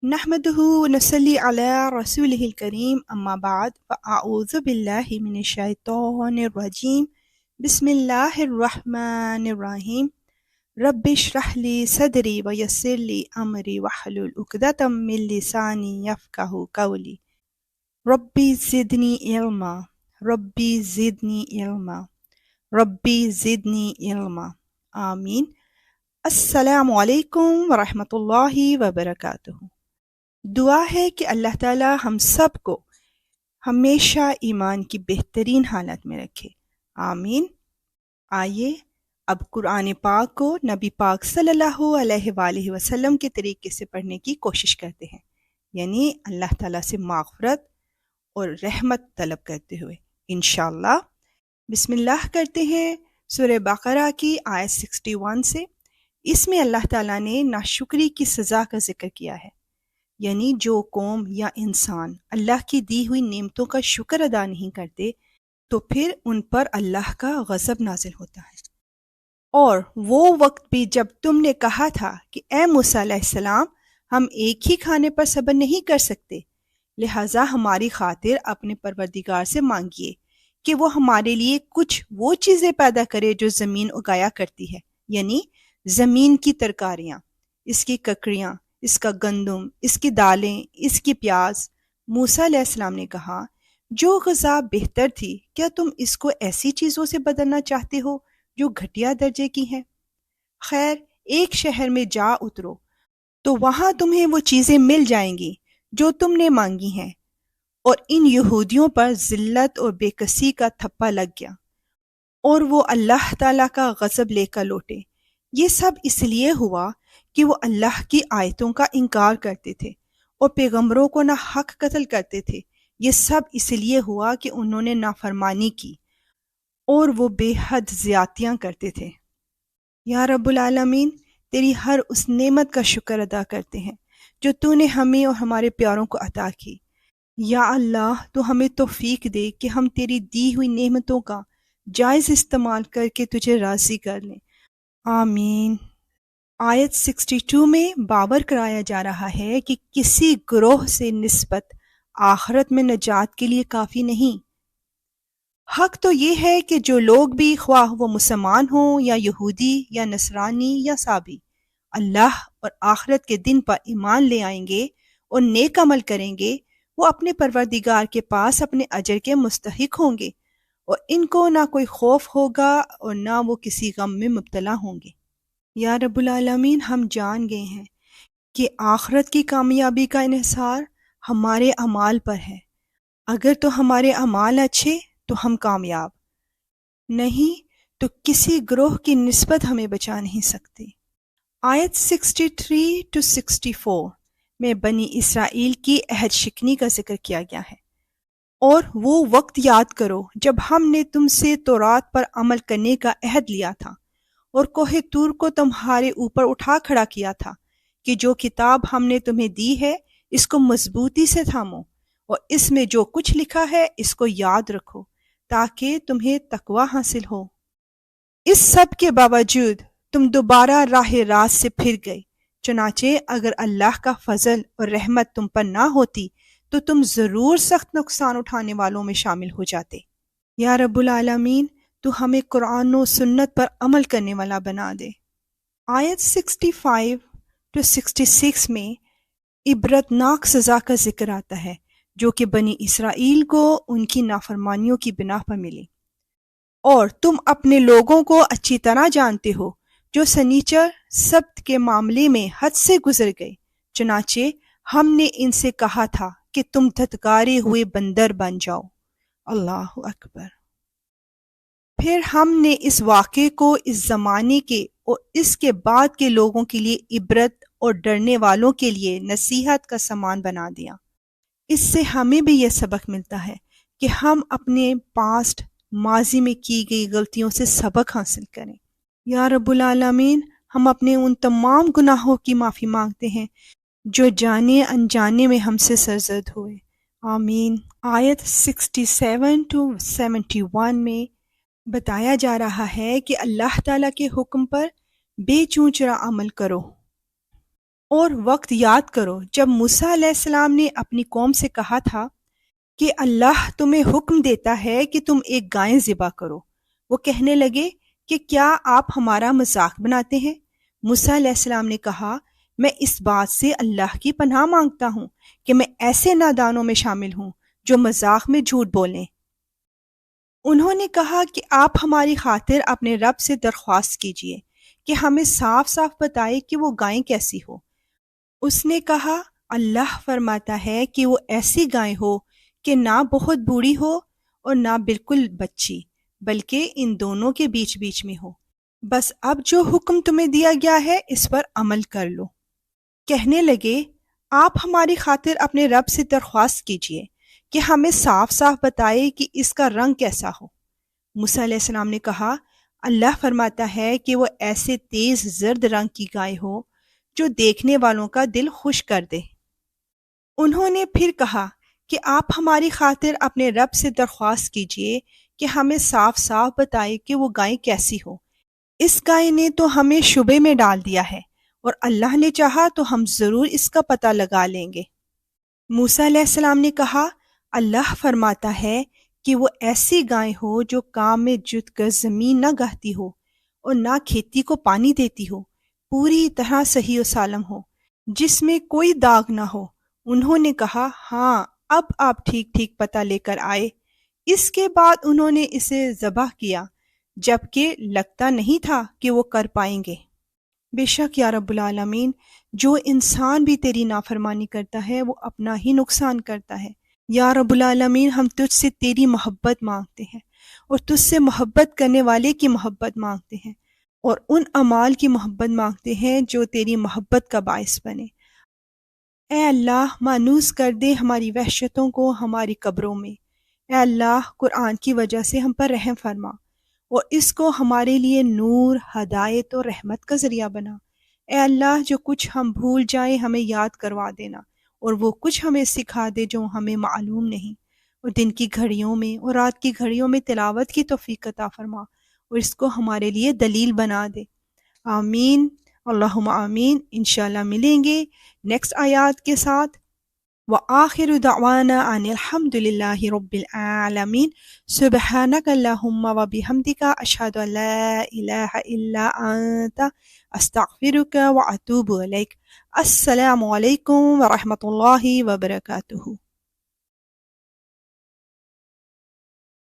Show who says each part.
Speaker 1: نحمده ونصلي على رسوله الكريم أما بعد فأعوذ بالله من الشيطان الرجيم بسم الله الرحمن الرحيم رب اشرح لي صدري ويسر لي أمري واحلل عقدة من لساني يفقهوا قولي ربي زدني علما ربي زدني علما ربي زدني علما آمین۔ السلام علیکم ورحمۃ اللہ وبرکاتہ۔ دعا ہے کہ اللہ تعالی ہم سب کو ہمیشہ ایمان کی بہترین حالت میں رکھے، آمین۔ آئیے اب قرآن پاک کو نبی پاک صلی اللہ علیہ وآلہ وسلم کے طریقے سے پڑھنے کی کوشش کرتے ہیں، یعنی اللہ تعالیٰ سے مغفرت اور رحمت طلب کرتے ہوئے انشاءاللہ۔ بسم اللہ کرتے ہیں سورہ بقرہ کی آیت 61 سے۔ اس میں اللہ تعالیٰ نے ناشکری کی سزا کا ذکر کیا ہے، یعنی جو قوم یا انسان اللہ کی دی ہوئی نعمتوں کا شکر ادا نہیں کرتے تو پھر ان پر اللہ کا غضب نازل ہوتا ہے۔ اور وہ وقت بھی جب تم نے کہا تھا کہ اے موسیٰ علیہ السلام ہم ایک ہی کھانے پر صبر نہیں کر سکتے، لہٰذا ہماری خاطر اپنے پروردگار سے مانگیے کہ وہ ہمارے لیے کچھ وہ چیزیں پیدا کرے جو زمین اگایا کرتی ہے، یعنی زمین کی ترکاریاں، اس کی ککڑیاں، اس کا گندم، اس کی دالیں، اس کی پیاز۔ موسیٰ علیہ السلام نے کہا جو غذا بہتر تھی کیا تم اس کو ایسی چیزوں سے بدلنا چاہتے ہو جو گھٹیا درجے کی ہیں؟ خیر، ایک شہر میں جا اترو تو وہاں تمہیں وہ چیزیں مل جائیں گی جو تم نے مانگی ہیں۔ اور ان یہودیوں پر ذلت اور بے کسی کا تھپا لگ گیا اور وہ اللہ تعالیٰ کا غضب لے کر لوٹے۔ یہ سب اس لیے ہوا کہ وہ اللہ کی آیتوں کا انکار کرتے تھے اور پیغمبروں کو نہ حق قتل کرتے تھے۔ یہ سب اس لیے ہوا کہ انہوں نے نافرمانی کی اور وہ بے حد زیادتیاں کرتے تھے۔ یا رب العالمین، تیری ہر اس نعمت کا شکر ادا کرتے ہیں جو تو نے ہمیں اور ہمارے پیاروں کو عطا کی۔ یا اللہ، تو ہمیں توفیق دے کہ ہم تیری دی ہوئی نعمتوں کا جائز استعمال کر کے تجھے راضی کر لیں، آمین۔ آیت 62 میں باور کرایا جا رہا ہے کہ کسی گروہ سے نسبت آخرت میں نجات کے لیے کافی نہیں۔ حق تو یہ ہے کہ جو لوگ بھی، خواہ وہ مسلمان ہوں یا یہودی یا نصرانی یا سابی، اللہ اور آخرت کے دن پر ایمان لے آئیں گے اور نیک عمل کریں گے، وہ اپنے پروردگار کے پاس اپنے اجر کے مستحق ہوں گے اور ان کو نہ کوئی خوف ہوگا اور نہ وہ کسی غم میں مبتلا ہوں گے۔ یا رب العالمین، ہم جان گئے ہیں کہ آخرت کی کامیابی کا انحصار ہمارے اعمال پر ہے۔ اگر تو ہمارے اعمال اچھے تو ہم کامیاب، نہیں تو کسی گروہ کی نسبت ہمیں بچا نہیں سکتی۔ آیت 63 to 64 میں بنی اسرائیل کی عہد شکنی کا ذکر کیا گیا ہے۔ اور وہ وقت یاد کرو جب ہم نے تم سے تورات پر عمل کرنے کا عہد لیا تھا اور کوہ طور کو تمہارے اوپر اٹھا کھڑا کیا تھا کہ جو کتاب ہم نے تمہیں دی ہے اس کو مضبوطی سے تھامو اور اس میں جو کچھ لکھا ہے اس کو یاد رکھو تاکہ تمہیں تقوی حاصل ہو۔ اس سب کے باوجود تم دوبارہ راہ راست سے پھر گئے، چنانچہ اگر اللہ کا فضل اور رحمت تم پر نہ ہوتی تو تم ضرور سخت نقصان اٹھانے والوں میں شامل ہو جاتے۔ یا رب العالمین، تو ہمیں قرآن و سنت پر عمل کرنے والا بنا دے۔ آیت 65 to 66 میں عبرتناک سزا کا ذکر آتا ہے جو کہ بنی اسرائیل کو ان کی نافرمانیوں کی بنا پر ملی۔ اور تم اپنے لوگوں کو اچھی طرح جانتے ہو جو سنیچر سبت کے معاملے میں حد سے گزر گئے، چنانچہ ہم نے ان سے کہا تھا کہ تم دھتکارے ہوئے بندر بن جاؤ۔ اللہ اکبر۔ پھر ہم نے اس واقعے کو اس زمانے کے اور اس کے بعد کے لوگوں کے لیے عبرت اور ڈرنے والوں کے لیے نصیحت کا سامان بنا دیا۔ اس سے ہمیں بھی یہ سبق ملتا ہے کہ ہم اپنے پاسٹ ماضی میں کی گئی غلطیوں سے سبق حاصل کریں۔ یا رب العالمین، ہم اپنے ان تمام گناہوں کی معافی مانگتے ہیں جو جانے انجانے میں ہم سے سرزد ہوئے، آمین۔ آیت 67 to 71 میں بتایا جا رہا ہے کہ اللہ تعالیٰ کے حکم پر بے چونچرا عمل کرو اور وقت یاد کرو جب موسیٰ علیہ السلام نے اپنی قوم سے کہا تھا کہ اللہ تمہیں حکم دیتا ہے کہ تم ایک گائے ذبح کرو۔ وہ کہنے لگے کہ کیا آپ ہمارا مذاق بناتے ہیں؟ موسیٰ علیہ السلام نے کہا میں اس بات سے اللہ کی پناہ مانگتا ہوں کہ میں ایسے نادانوں میں شامل ہوں جو مذاق میں جھوٹ بولیں۔ انہوں نے کہا کہ آپ ہماری خاطر اپنے رب سے درخواست کیجئے کہ ہمیں صاف صاف بتائے کہ وہ گائے کیسی ہو۔ اس نے کہا اللہ فرماتا ہے کہ وہ ایسی گائے ہو کہ نہ بہت بوڑھی ہو اور نہ بالکل بچی، بلکہ ان دونوں کے بیچ بیچ میں ہو۔ بس اب جو حکم تمہیں دیا گیا ہے اس پر عمل کر لو۔ کہنے لگے آپ ہماری خاطر اپنے رب سے درخواست کیجئے کہ ہمیں صاف صاف بتائے کہ اس کا رنگ کیسا ہو۔ موسیٰ علیہ السلام نے کہا اللہ فرماتا ہے کہ وہ ایسے تیز زرد رنگ کی گائے ہو جو دیکھنے والوں کا دل خوش کر دے۔ انہوں نے پھر کہا کہ آپ ہماری خاطر اپنے رب سے درخواست کیجئے کہ ہمیں صاف صاف بتائے کہ وہ گائے کیسی ہو۔ اس گائے نے تو ہمیں شبے میں ڈال دیا ہے اور اللہ نے چاہا تو ہم ضرور اس کا پتہ لگا لیں گے۔ موسیٰ علیہ السلام نے کہا اللہ فرماتا ہے کہ وہ ایسی گائے ہو جو کام میں جت کر زمین نہ گہتی ہو اور نہ کھیتی کو پانی دیتی ہو، پوری طرح صحیح و سالم ہو، جس میں کوئی داغ نہ ہو۔ انہوں نے کہا ہاں اب آپ ٹھیک ٹھیک پتہ لے کر آئے۔ اس کے بعد انہوں نے اسے ذبح کیا جبکہ لگتا نہیں تھا کہ وہ کر پائیں گے۔ بے شک یا رب العالمین جو انسان بھی تیری نافرمانی کرتا ہے وہ اپنا ہی نقصان کرتا ہے۔ یا رب العالمین ہم تجھ سے تیری محبت مانگتے ہیں اور تجھ سے محبت کرنے والے کی محبت مانگتے ہیں اور ان اعمال کی محبت مانگتے ہیں جو تیری محبت کا باعث بنے۔ اے اللہ مانوس کر دے ہماری وحشتوں کو ہماری قبروں میں۔ اے اللہ قرآن کی وجہ سے ہم پر رحم فرما اور اس کو ہمارے لیے نور، ہدایت اور رحمت کا ذریعہ بنا۔ اے اللہ جو کچھ ہم بھول جائیں ہمیں یاد کروا دینا اور وہ کچھ ہمیں سکھا دے جو ہمیں معلوم نہیں، اور دن کی گھڑیوں میں اور رات کی گھڑیوں میں تلاوت کی توفیق عطا فرما اور اس کو ہمارے لیے دلیل بنا دے۔ آمین اللہم آمین۔ انشاءاللہ ملیں گے نیکسٹ آیات کے ساتھ۔ وآخر دعوانا ان الحمد للہ رب العالمین۔ سبحانک اللہم وبحمدک اشہد ان لا الہ الا انت استغفرک واتوب الیک۔ السلام علیکم ورحمۃ اللہ وبرکاتہ۔